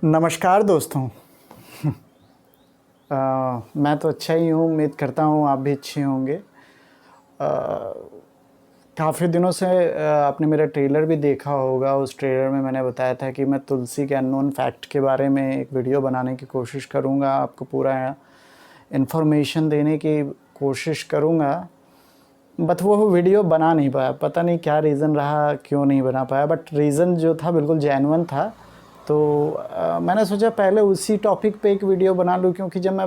नमस्कार दोस्तों। मैं तो अच्छा ही हूँ, उम्मीद करता हूँ आप भी अच्छे होंगे। काफ़ी दिनों से आपने मेरा ट्रेलर भी देखा होगा। उस ट्रेलर में मैंने बताया था कि मैं तुलसी के अननोन फैक्ट के बारे में एक वीडियो बनाने की कोशिश करूँगा, आपको पूरा इन्फॉर्मेशन देने की कोशिश करूँगा। बट वो वीडियो बना नहीं पाया, पता नहीं क्या रीज़न रहा, क्यों नहीं बना पाया। बट रीज़न जो था बिल्कुल जेन्युइन था। तो मैंने सोचा पहले उसी टॉपिक पे एक वीडियो बना लूँ, क्योंकि जब मैं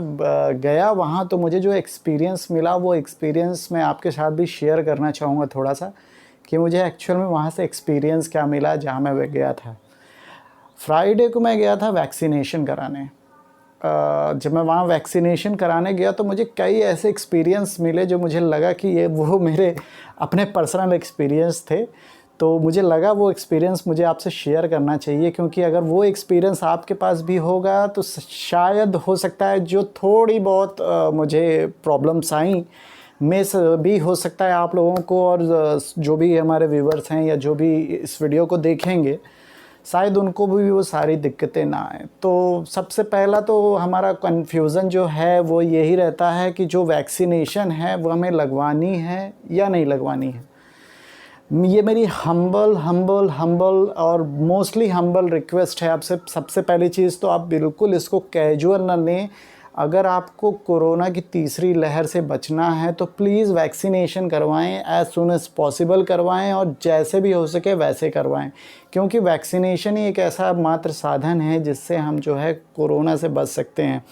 गया वहाँ तो मुझे जो एक्सपीरियंस मिला वो एक्सपीरियंस मैं आपके साथ भी शेयर करना चाहूँगा थोड़ा सा, कि मुझे एक्चुअल में वहाँ से एक्सपीरियंस क्या मिला जहाँ मैं गया था। फ्राइडे को मैं गया था वैक्सीनेशन कराने। जब मैं वहाँ वैक्सीनेशन कराने गया तो मुझे कई ऐसे एक्सपीरियंस मिले जो मुझे लगा कि ये वो मेरे अपने पर्सनल एक्सपीरियंस थे। तो मुझे लगा वो एक्सपीरियंस मुझे आपसे शेयर करना चाहिए, क्योंकि अगर वो एक्सपीरियंस आपके पास भी होगा तो शायद हो सकता है जो थोड़ी बहुत मुझे प्रॉब्लम्स आई में से भी हो सकता है आप लोगों को, और जो भी हमारे व्यूवर्स हैं या जो भी इस वीडियो को देखेंगे शायद उनको भी वो सारी दिक्कतें ना आए। तो सबसे पहला तो हमारा कन्फ्यूज़न जो है वो यही रहता है कि जो वैक्सीनेशन है वो हमें लगवानी है या नहीं लगवानी है। ये मेरी हम्बल और मोस्टली हम्बल रिक्वेस्ट है आपसे। सबसे पहली चीज़ तो आप बिल्कुल इसको कैजुअल ना लें। अगर आपको कोरोना की तीसरी लहर से बचना है तो प्लीज़ वैक्सीनेशन करवाएं, एज़ सून एज़ पॉसिबल करवाएं, और जैसे भी हो सके वैसे करवाएं, क्योंकि वैक्सीनेशन ही एक ऐसा मात्र साधन है जिससे हम जो है कोरोना से बच सकते हैं।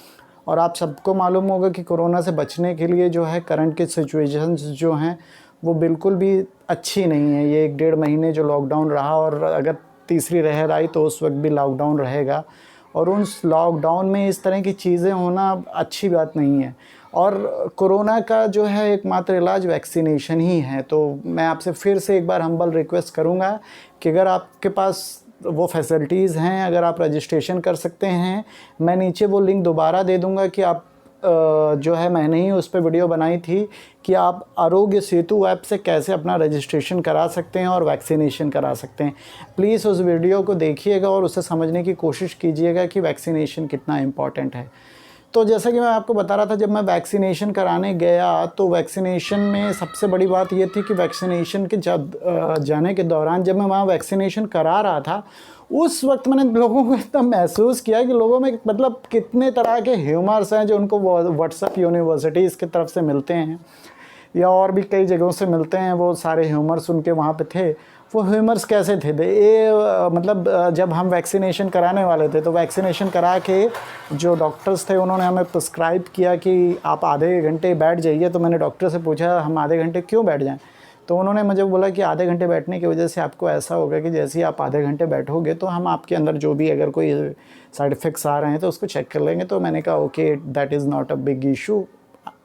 और आप सबको मालूम होगा कि कोरोना से बचने के लिए जो है करंट की सिचुएशंस जो हैं वो बिल्कुल भी अच्छी नहीं है। ये 1 डेढ़ महीने जो लॉकडाउन रहा, और अगर तीसरी लहर आई तो उस वक्त भी लॉकडाउन रहेगा, और उस लॉकडाउन में इस तरह की चीज़ें होना अच्छी बात नहीं है। और कोरोना का जो है एकमात्र इलाज वैक्सीनेशन ही है। तो मैं आपसे फिर से एक बार हम्बल रिक्वेस्ट करूँगा कि अगर आपके पास वो फैसिलिटीज़ हैं, अगर आप रजिस्ट्रेशन कर सकते हैं, मैं नीचे वो लिंक दोबारा दे दूँगा कि आप जो है मैंने ही उस पर वीडियो बनाई थी कि आप आरोग्य सेतु ऐप से कैसे अपना रजिस्ट्रेशन करा सकते हैं और वैक्सीनेशन करा सकते हैं। प्लीज़ उस वीडियो को देखिएगा और उसे समझने की कोशिश कीजिएगा कि वैक्सीनेशन कितना इम्पॉर्टेंट है। तो जैसा कि मैं आपको बता रहा था, जब मैं वैक्सीनेशन कराने गया तो वैक्सीनेशन में सबसे बड़ी बात ये थी कि वैक्सीनेशन के जाने के दौरान जब मैं वहाँ वैक्सीनेशन करा रहा था उस वक्त मैंने लोगों को इतना महसूस किया कि लोगों में मतलब कितने तरह के ह्यूमर्स हैं जो उनको व्हाट्सएप यूनिवर्सिटीज़ की तरफ से मिलते हैं या और भी कई जगहों से मिलते हैं। वो सारे ह्यूमर्स उनके वहाँ पे थे। वो ह्यूमर्स कैसे थे ये मतलब जब हम वैक्सीनेशन कराने वाले थे तो वैक्सीनेशन करा के जो डॉक्टर्स थे उन्होंने हमें प्रिस्क्राइब किया कि आप आधे घंटे बैठ जाइए। तो मैंने डॉक्टर से पूछा हम आधे घंटे क्यों बैठ जाएं? तो उन्होंने मुझे बोला कि आधे घंटे बैठने की वजह से आपको ऐसा होगा कि जैसे ही आप आधे घंटे बैठोगे तो हम आपके अंदर जो भी अगर कोई साइड इफ़ेक्ट्स आ रहे हैं तो उसको चेक कर लेंगे। तो मैंने कहा okay, that is not a big issue,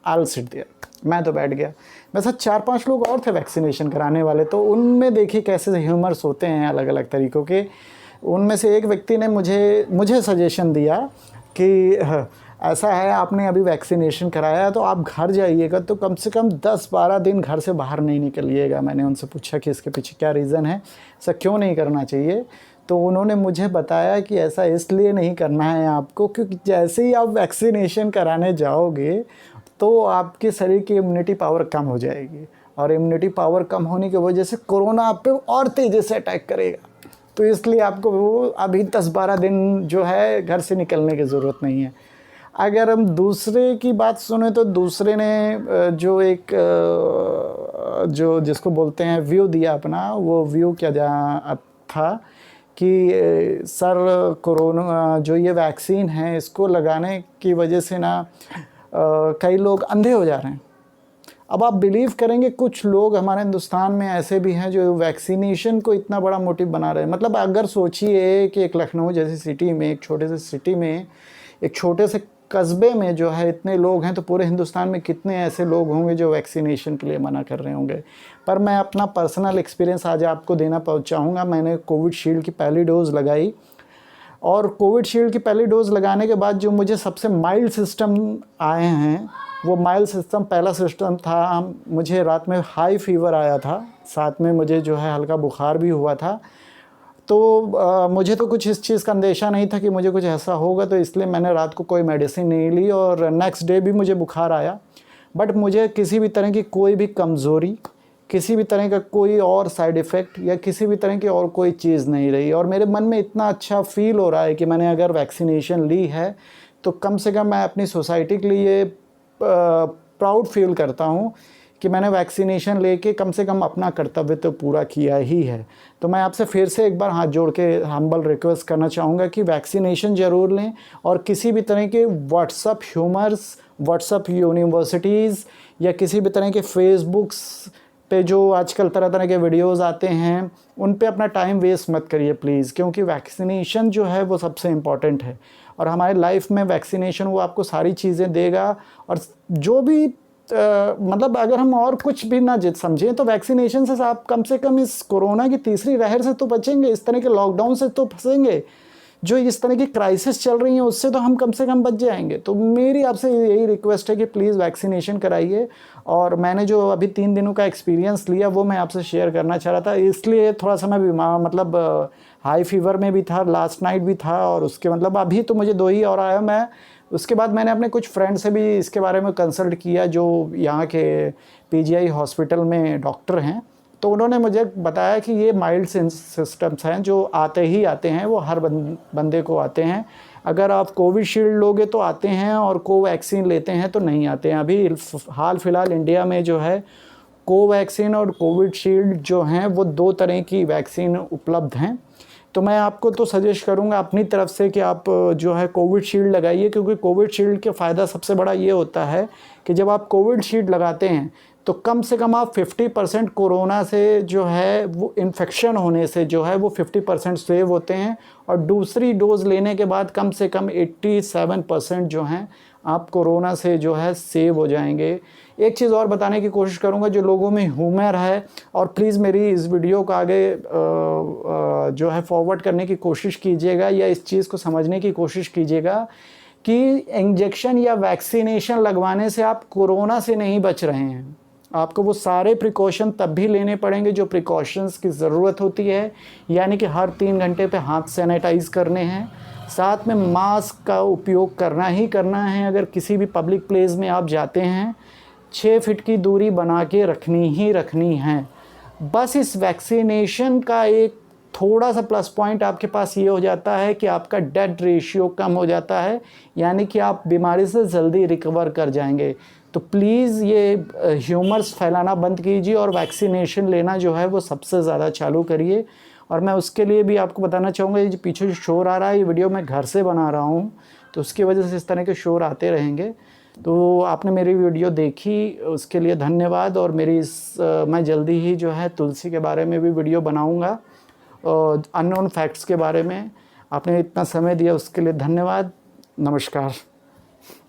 I will sit there. मैं तो बैठ गया। वैसे 4-5 लोग और थे वैक्सीनेशन कराने वाले, तो उनमें देखिए कैसे ह्यूमर्स होते हैं अलग अलग तरीक़ों के। उनमें से एक व्यक्ति ने मुझे सजेशन दिया कि ऐसा है आपने अभी वैक्सीनेशन कराया है तो आप घर जाइएगा तो कम से कम 10-12 दिन घर से बाहर नहीं निकलिएगा। मैंने उनसे पूछा कि इसके पीछे क्या रीज़न है, ऐसा क्यों नहीं करना चाहिए? तो उन्होंने मुझे बताया कि ऐसा इसलिए नहीं करना है आपको क्योंकि जैसे ही आप वैक्सीनेशन कराने जाओगे तो आपके शरीर की इम्यूनिटी पावर कम हो जाएगी, और इम्यूनिटी पावर कम होने की वजह से कोरोना आप पे और तेज़ी से अटैक करेगा। तो इसलिए आपको वो अभी 10-12 दिन जो है घर से निकलने की ज़रूरत नहीं है। अगर हम दूसरे की बात सुने तो दूसरे ने जो एक जो जिसको बोलते हैं व्यू दिया अपना, वो व्यू क्या था कि सर कोरोना जो ये वैक्सीन है इसको लगाने की वजह से ना कई लोग अंधे हो जा रहे हैं। अब आप बिलीव करेंगे कुछ लोग हमारे हिंदुस्तान में ऐसे भी हैं जो वैक्सीनेशन को इतना बड़ा मोटिव बना रहे हैं। मतलब अगर सोचिए कि एक लखनऊ जैसी सिटी में, एक छोटे से सिटी में, एक छोटे से कस्बे में जो है इतने लोग हैं, तो पूरे हिंदुस्तान में कितने ऐसे लोग होंगे जो वैक्सीनेशन के लिए मना कर रहे होंगे। पर मैं अपना पर्सनल एक्सपीरियंस आज आपको देना चाहूँगा। मैंने कोविशील्ड की पहली डोज़ लगाई, और कोविशील्ड की पहली डोज़ लगाने के बाद जो मुझे सबसे माइल्ड सिस्टम आए हैं, वो माइल्ड सिस्टम पहला सिस्टम था, मुझे रात में हाई फीवर आया था, साथ में मुझे जो है हल्का बुखार भी हुआ था। तो मुझे तो कुछ इस चीज़ का अंदेशा नहीं था कि मुझे कुछ ऐसा होगा, तो इसलिए मैंने रात को कोई मेडिसिन नहीं ली और नेक्स्ट डे भी मुझे बुखार आया। बट मुझे किसी भी तरह की कोई भी कमज़ोरी, किसी भी तरह का कोई और साइड इफ़ेक्ट या किसी भी तरह की और कोई चीज़ नहीं रही। और मेरे मन में इतना अच्छा फ़ील हो रहा है कि मैंने अगर वैक्सीनेशन ली है तो कम से कम मैं अपनी सोसाइटी के लिए प्राउड फील करता हूँ कि मैंने वैक्सीनेशन लेके कम से कम अपना कर्तव्य तो पूरा किया ही है। तो मैं आपसे फिर से एक बार हाथ जोड़ के हम्बल रिक्वेस्ट करना चाहूँगा कि वैक्सीनेशन ज़रूर लें और किसी भी तरह के व्हाट्सअप ह्यूमर्स, व्हाट्सअप यूनिवर्सिटीज़ या किसी भी तरह के फेसबुक्स पे जो आजकल तरह तरह के वीडियोज़ आते हैं उन पे अपना टाइम वेस्ट मत करिए प्लीज़, क्योंकि वैक्सीनेशन जो है वो सबसे इम्पॉर्टेंट है। और हमारे लाइफ में वैक्सीनेशन वो आपको सारी चीज़ें देगा। और जो भी मतलब अगर हम और कुछ भी ना समझें तो वैक्सीनेशन से आप कम से कम इस कोरोना की तीसरी लहर से तो बचेंगे, इस तरह के लॉकडाउन से तो फंसेंगे, जो इस तरह की क्राइसिस चल रही हैं उससे तो हम कम से कम बच जाएंगे। तो मेरी आपसे यही रिक्वेस्ट है कि प्लीज़ वैक्सीनेशन कराइए। और मैंने जो अभी 3 दिनों का एक्सपीरियंस लिया वो मैं आपसे शेयर करना चाह रहा था, इसलिए थोड़ा सा मैं बीमार मतलब हाई फीवर में भी था, लास्ट नाइट भी था, और उसके मतलब अभी तो मुझे 2 ही और आया। मैं उसके बाद मैंने अपने कुछ फ्रेंड से भी इसके बारे में कंसल्ट किया जो यहाँ के पीजीआई हॉस्पिटल में डॉक्टर हैं, तो उन्होंने मुझे बताया कि ये माइल्ड सिम्टम्स हैं जो आते ही आते हैं, वो हर बंदे को आते हैं। अगर आप कोविशील्ड लोगे तो आते हैं और कोवैक्सीन लेते हैं तो नहीं आते हैं। अभी हाल फिलहाल इंडिया में जो है कोवैक्सीन और कोविशील्ड जो हैं वो 2 तरह की वैक्सीन उपलब्ध हैं। तो मैं आपको तो सजेस्ट करूंगा अपनी तरफ से कि आप जो है कोविशील्ड लगाइए, क्योंकि कोविशील्ड का फ़ायदा सबसे बड़ा ये होता है कि जब आप कोविशील्ड लगाते हैं तो कम से कम आप 50% कोरोना से जो है वो इन्फेक्शन होने से जो है वो 50% सेव होते हैं। और दूसरी डोज़ लेने के बाद कम से कम 87% जो हैं आप कोरोना से जो है सेव हो जाएंगे। एक चीज़ और बताने की कोशिश करूंगा, जो लोगों में ह्यूमर है, और प्लीज़ मेरी इस वीडियो को आगे जो है फॉरवर्ड करने की कोशिश कीजिएगा या इस चीज़ को समझने की कोशिश कीजिएगा कि इंजेक्शन या वैक्सीनेशन लगवाने से आप कोरोना से नहीं बच रहे हैं। आपको वो सारे प्रिकॉशन तब भी लेने पड़ेंगे जो प्रिकॉशंस की ज़रूरत होती है, यानी कि हर 3 घंटे पे हाथ सैनिटाइज़ करने हैं, साथ में मास्क का उपयोग करना ही करना है। अगर किसी भी पब्लिक प्लेस में आप जाते हैं 6 फीट की दूरी बना के रखनी ही रखनी है। बस इस वैक्सीनेशन का एक थोड़ा सा प्लस पॉइंट आपके पास ये हो जाता है कि आपका डेथ रेशियो कम हो जाता है, यानी कि आप बीमारी से जल्दी रिकवर कर जाएंगे। तो प्लीज़ ये ह्यूमर्स फैलाना बंद कीजिए और वैक्सीनेशन लेना जो है वो सबसे ज़्यादा चालू करिए। और मैं उसके लिए भी आपको बताना चाहूँगा, ये जो पीछे जो शोर आ रहा है, ये वीडियो मैं घर से बना रहा हूँ तो उसकी वजह से इस तरह के शोर आते रहेंगे। तो आपने मेरी वीडियो देखी उसके लिए धन्यवाद। और मेरी मैं जल्दी ही जो है तुलसी के बारे में भी वीडियो बनाऊँगा, अननोन फैक्ट्स के बारे में। आपने इतना समय दिया उसके लिए धन्यवाद। नमस्कार।